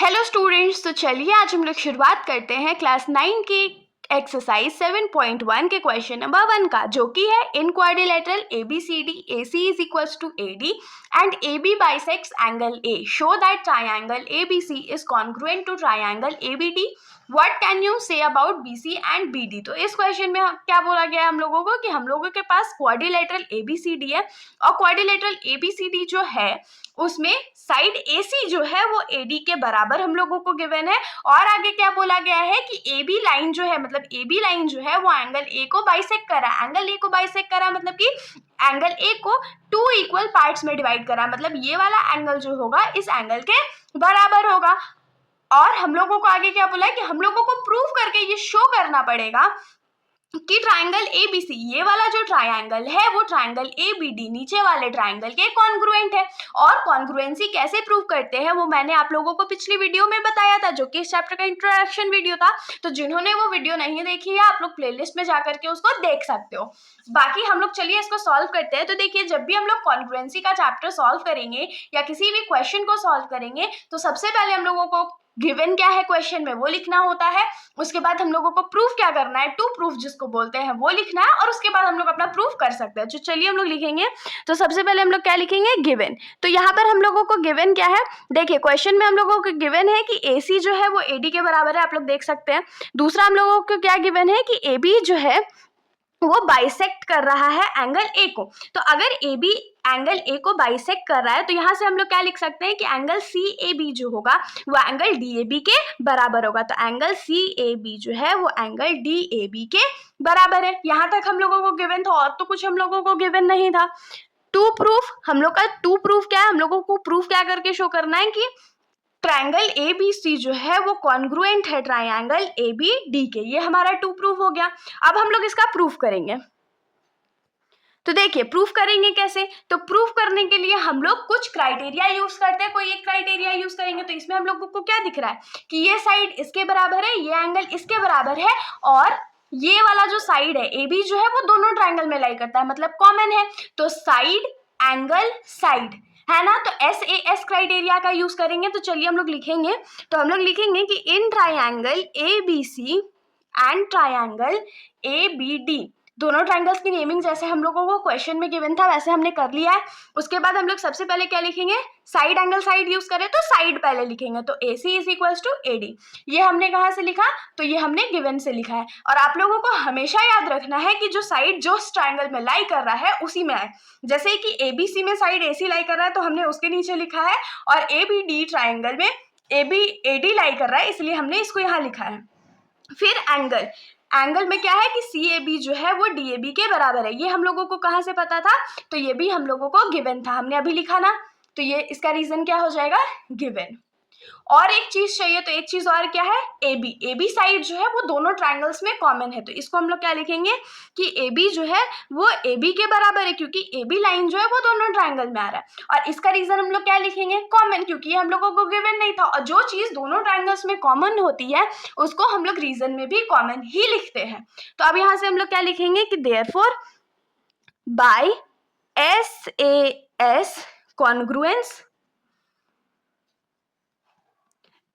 Hello students, तो चलिए आज हम लोग शुरुआत करते हैं क्लास 9 की एक्सरसाइज 7.1 के क्वेश्चन नंबर 1 का, जो कि है इन quadrilateral ABCD AC is equals to AD and AB bisects angle A. Show that triangle ABC is congruent to triangle ABD. What can you say about BC and BD? तो इस question में क्या बोला गया है हम लोगों को कि हम लोगों के पास क्वाड्रिलेटरल ABCD है और क्वाड्रिलेटरल ABCD जो है उसमें साइड AC जो है वो AD के बराबर हम लोगों को गिवन है। और आगे क्या बोला गया है कि AB लाइन जो है, मतलब AB लाइन जो है वो एंगल A को बाइसेक्ट कर रहा है। एंगल A को बाइसेक्ट कर रहा है मतलब कि एंगल A को 2 इक्वल पार्ट्स में डिवाइड कर रहा है, मतलब ये वाला एंगल जो होगा इस एंगल के बराबर होगा। और हम लोगों को आगे क्या बोला है कि हम लोगों को प्रूव करके ये शो करना पड़ेगा कि ट्राइंगल ABC, ये वाला जो ट्राइंगल है वो ट्राइंगल ABD नीचे वाले ट्राइंगल के कॉन्ग्रुएंट है। और कॉन्ग्रुएंसी कैसे प्रूव करते हैं वो मैंने आप लोगों को पिछली वीडियो में बताया था, जो कि इस चैप्टर का इंट्रोडक्शन वीडियो था। तो जिन्होंने वो वीडियो नहीं देखी है आप लोग प्लेलिस्ट में जाकर के उसको देख सकते हो। बाकी हम लोग चलिए इसको सॉल्व करते हैं। तो देखिए, जब भी हम लोग कॉन्ग्रुएंसी का चैप्टर सॉल्व करेंगे या किसी भी क्वेश्चन को सॉल्व करेंगे तो सबसे पहले हम लोगों को गिवन क्या है क्वेश्चन में वो लिखना होता है। उसके बाद हम लोगों को प्रूफ क्या करना है, टू प्रूफ जिसको बोलते हैं, वो लिखना है। और उसके बाद हम लोग अपना प्रूफ कर सकते हैं। तो चलिए हम लोग लिखेंगे। तो सबसे पहले हम लोग क्या लिखेंगे, गिवन। तो यहाँ पर हम लोगों को गिवन क्या है, देखिए क्वेश्चन में हम लोगों को गिवन है कि AC जो है वो AD के बराबर है, आप लोग देख सकते हैं। दूसरा हम लोगों को क्या गिवन है कि AB जो है वो बाइसेक्ट कर रहा है एंगल A को। तो अगर AB एंगल A को बाइसेक्ट कर रहा है तो यहाँ से हम लोग क्या लिख सकते हैं कि एंगल CAB जो होगा वो एंगल DAB के बराबर होगा। तो एंगल CAB जो है वो एंगल DAB के बराबर है। यहाँ तक हम लोगों को गिवन था, और तो कुछ हम लोगों को गिवन नहीं था। टू प्रूफ, हम लोग का टू प्रूफ क्या है, हम लोगों को प्रूफ क्या करके शो करना है कि ट्राइंगल ABC जो है वो कॉन्ग्रुएंट है ट्राइंगल ABD के। ये हमारा टू प्रूफ हो गया। अब हम लोग इसका प्रूफ करेंगे। तो देखिए प्रूफ करेंगे कैसे, तो प्रूफ करने के लिए हम लोग कुछ क्राइटेरिया यूज करते हैं। कोई एक क्राइटेरिया यूज करेंगे। तो इसमें हम लोगों को क्या दिख रहा है कि ये साइड इसके बराबर है, ये एंगल इसके बराबर है, और ये वाला जो साइड है AB जो है वो दोनों ट्राइंगल में लाई करता है, मतलब कॉमन है। तो साइड एंगल साइड है ना, तो SAS क्राइटेरिया का यूज करेंगे। तो चलिए हम लोग लिखेंगे। तो हम लोग लिखेंगे कि in triangle ABC and triangle ABD, दोनों ट्राइंगल्स की नेमिंग जैसे हम लोगों को क्वेश्चन में गिवन था वैसे हमने कर लिया है। उसके बाद हम लोग सबसे पहले क्या लिखेंगे, साइड एंगल साइड यूज करें तो साइड पहले लिखेंगे। तो AC is equals to AD। ये हमने कहाँ से लिखा, तो ये हमने गिवन से लिखा है। और आप लोगों को हमेशा याद रखना है कि जो साइड जो ट्राइंगल में लाई कर रहा है उसी में आए। जैसे कि ABC में साइड AC लाई कर रहा है तो हमने उसके नीचे लिखा है, और ABD ट्राइंगल में AD लाई कर रहा है इसलिए हमने इसको यहाँ लिखा है। फिर एंगल में क्या है कि CAB जो है वो DAB के बराबर है। ये हम लोगों को कहाँ से पता था, तो ये भी हम लोगों को गिवन था, हमने अभी लिखा ना। तो ये इसका रीजन क्या हो जाएगा, गिवन। और एक चीज चाहिए, तो एक चीज और क्या है, AB साइड जो है वो दोनों ट्राइंगल्स में कॉमन है। तो इसको हम लोग क्या लिखेंगे कि AB जो है वो AB के बराबर है, क्योंकि AB लाइन जो है वो दोनों ट्राइंगल में आ रहा है। और इसका रीजन हम लोग क्या लिखेंगे, कॉमन, क्योंकि ये हम लोगों को गिवन नहीं था। और जो चीज दोनों ट्राइंगल्स में कॉमन होती है उसको हम लोग रीजन में भी कॉमन ही लिखते हैं। तो अब यहाँ से हम लोग क्या लिखेंगे कि therefore by SAS congruence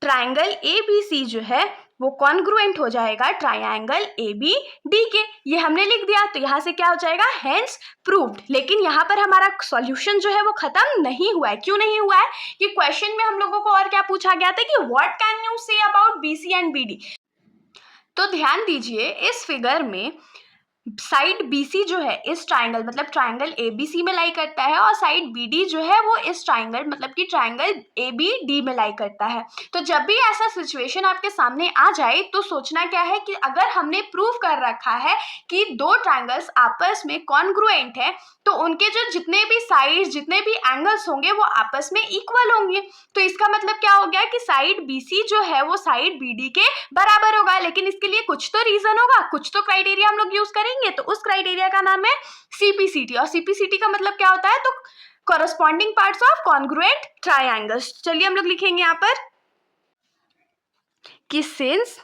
triangle ABC जो है वो कॉन्ग्रुएंट हो जाएगा ट्राइंगल ABD के। ये हमने लिख दिया। तो यहाँ से क्या हो जाएगा, हेंस प्रूव्ड। लेकिन यहाँ पर हमारा सॉल्यूशन जो है वो खत्म नहीं हुआ है। क्यों नहीं हुआ है कि क्वेश्चन में हम लोगों को और क्या पूछा गया था कि what can you say about BC and BD। तो ध्यान दीजिए, इस फिगर में साइड BC जो है इस ट्राइंगल मतलब ट्राइंगल ABC में लाई करता है, और साइड BD जो है वो इस ट्राइंगल मतलब कि ट्राइंगल ABD में लाई करता है। तो जब भी ऐसा सिचुएशन आपके सामने आ जाए तो सोचना क्या है कि अगर हमने प्रूव कर रखा है कि दो ट्राइंगल्स आपस में कॉन्ग्रुएंट है तो उनके जो जितने भी साइड्स जितने भी एंगल्स होंगे वो आपस में इक्वल होंगे। तो इसका मतलब क्या हो गया कि साइड BC जो है वो साइड BD के बराबर होगा। लेकिन इसके लिए कुछ तो रीजन होगा, कुछ तो क्राइटेरिया हम लोग यूज करेंगे। तो उस क्राइटेरिया का नाम है CPCT। और CPCT का मतलब क्या होता है, तो corresponding parts of congruent triangles. चलिए हम लोग लिखेंगे यहाँ पर कि सिंस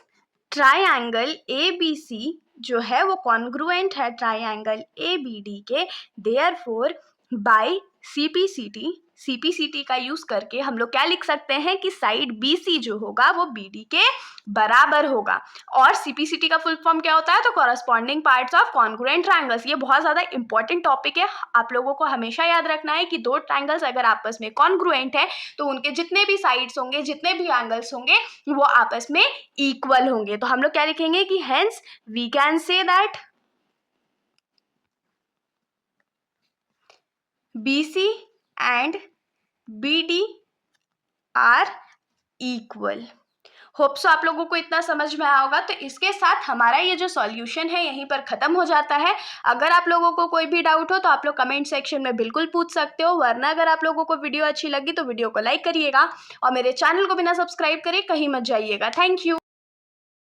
ट्राइंगल ABC जो है वो कॉन्ग्रुएंट है ट्राइंगल ABD के, देयरफॉर बाय CPCT CPCT का यूज करके हम लोग क्या लिख सकते हैं कि साइड BC जो होगा वो BD के बराबर होगा। और CPCT का फुल फॉर्म क्या होता है? तो corresponding parts of congruent triangles. ये बहुत ज्यादा इंपॉर्टेंट टॉपिक है, आप लोगों को हमेशा याद रखना है कि दो ट्रायंगल्स अगर आपस में कॉन्ग्रुएंट है तो उनके जितने भी साइड्स होंगे, जितने भी एंगल्स होंगे, वो आपस में इक्वल होंगे। तो हम लोग क्या लिखेंगे कि hence we can say that BC and BD are equal. Hope so आप लोगों को इतना समझ में आया होगा। तो इसके साथ हमारा ये जो सॉल्यूशन है यहीं पर खत्म हो जाता है। अगर आप लोगों को कोई भी डाउट हो तो आप लोग कमेंट सेक्शन में बिल्कुल पूछ सकते हो, वरना अगर आप लोगों को वीडियो अच्छी लगी तो वीडियो को लाइक करिएगा और मेरे चैनल को बिना सब्सक्राइब करे कहीं मत जाइएगा। Thank you.